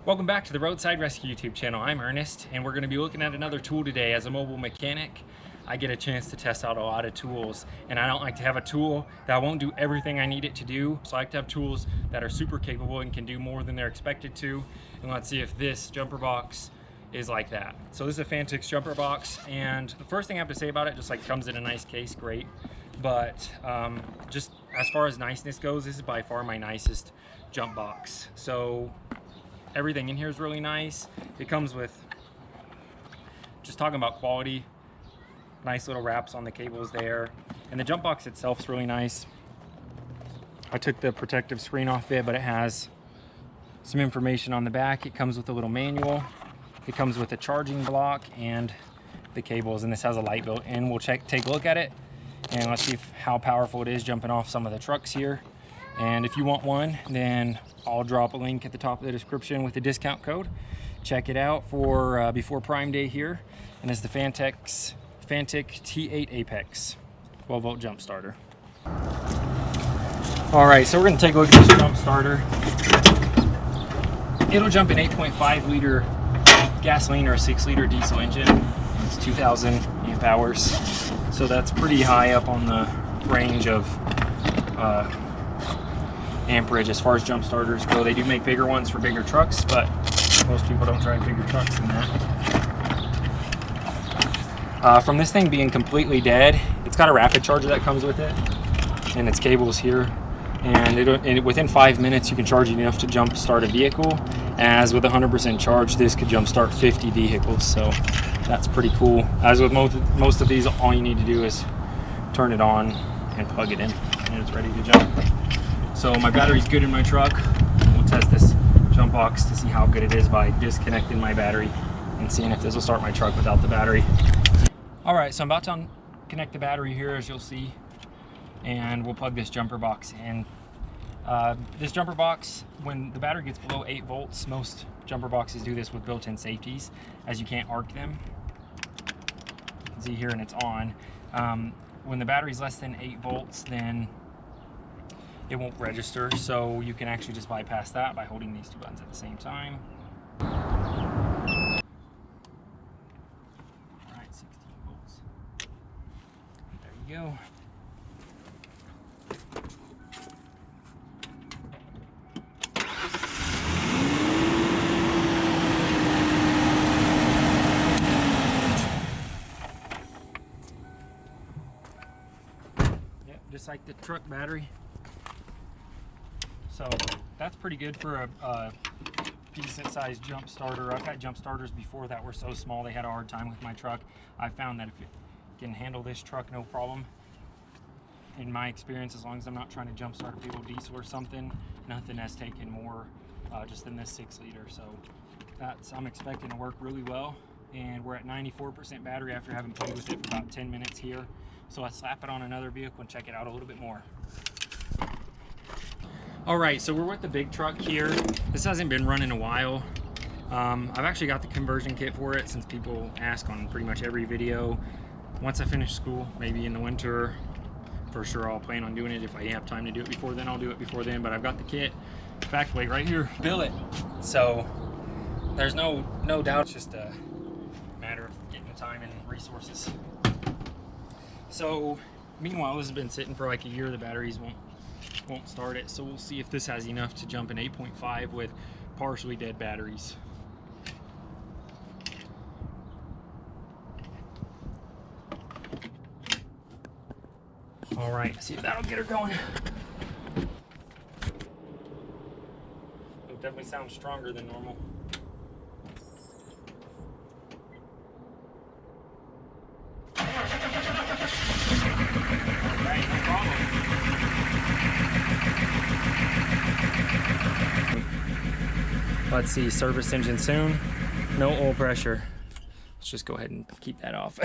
Welcome back to the Roadside Rescue YouTube channel. I'm Ernest, and we're going to be looking at another tool today. As a mobile mechanic, I get a chance to test out a lot of tools, and I don't like to have a tool that won't do everything I need it to do. So I like to have tools that are super capable and can do more than they're expected to. And let's see if this jumper box is like that. So this is a Fanttik jumper box, and the first thing I have to say about it, just like comes in a nice case, great. But just as far as niceness goes, this is by far my nicest jump box. So everything in here is really nice. It comes with, just talking about quality, nice little wraps on the cables there. And the jump box itself is really nice. I took the protective screen off it, but it has some information on the back. It comes with a little manual. It comes with a charging block and the cables, and this has a light built in. We'll take a look at it and let's see how powerful it is jumping off some of the trucks here. And if you want one, then I'll drop a link at the top of the description with the discount code. Check it out for before Prime Day here. And it's the Fanttik T8 Apex 12-volt jump starter. All right, so we're gonna take a look at this jump starter. It'll jump an 8.5 liter gasoline or a 6 liter diesel engine. It's 2,000 amp hours. So that's pretty high up on the range of amperage as far as jump starters go. They do make bigger ones for bigger trucks, but most people don't drive bigger trucks than that. From this thing being completely dead, it's got a rapid charger that comes with it, and its cables here. And within 5 minutes, you can charge it enough to jump start a vehicle. As with 100% charge, this could jump start 50 vehicles. So that's pretty cool. As with most of these, all you need to do is turn it on and plug it in, and it's ready to jump. So my battery's good in my truck. We'll test this jump box to see how good it is by disconnecting my battery and seeing if this will start my truck without the battery. All right, so I'm about to connect the battery here, as you'll see, and we'll plug this jumper box in. This jumper box, when the battery gets below 8 volts, most jumper boxes do this with built-in safeties, as you can't arc them. You can see here, and it's on. When the battery's less than 8 volts, then it won't register, so you can actually just bypass that by holding these two buttons at the same time. All right, 16 volts. There you go. Yep, just like the truck battery. So that's pretty good for a decent sized jump starter. I've had jump starters before that were so small they had a hard time with my truck. I found that if it can handle this truck, no problem. In my experience, as long as I'm not trying to jump start a big old diesel or something, nothing has taken more just than this 6 liter. So I'm expecting to work really well. And we're at 94% battery after having played with it for about 10 minutes here. So let's slap it on another vehicle and check it out a little bit more. All right, so we're with the big truck here. This hasn't been running a while. I've actually got the conversion kit for it, since people ask on pretty much every video. Once I finish school, maybe in the winter, for sure I'll plan on doing it. If I have time to do it before then, I'll do it before then, but I've got the kit back way right here, billet. So there's no doubt, it's just a matter of getting the time and resources. So meanwhile, this has been sitting for like a year. The batteries won't start it, so we'll see if this has enough to jump an 8.5 with partially dead batteries. All right, see if that'll get her going. It definitely sounds stronger than normal. All right, no problem. Let's see, service engine soon. No oil pressure. Let's just go ahead and keep that off.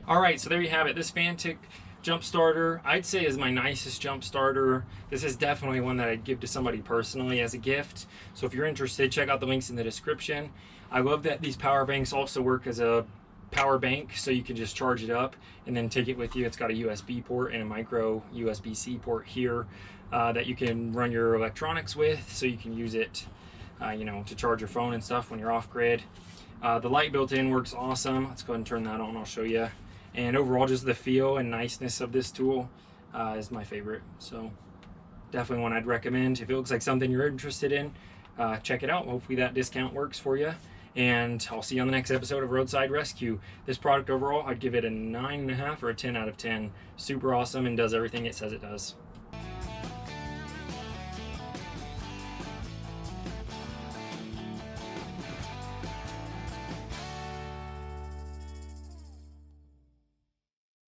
All right, so there you have it. This Fanttik jump starter, I'd say, is my nicest jump starter. This is definitely one that I'd give to somebody personally as a gift. So if you're interested, check out the links in the description. I love that these power banks also work as a power bank, so you can just charge it up and then take it with you. It's got a USB port and a micro USB-C port here that you can run your electronics with, so you can use it you know, to charge your phone and stuff when you're off grid. The light built in works awesome. Let's go ahead and turn that on, I'll show you. And overall, just the feel and niceness of this tool is my favorite. So definitely one I'd recommend. If it looks like something you're interested in, check it out. Hopefully that discount works for you. And I'll see you on the next episode of Roadside Rescue. This product overall, I'd give it a 9.5 or a 10 out of 10. Super awesome and does everything it says it does.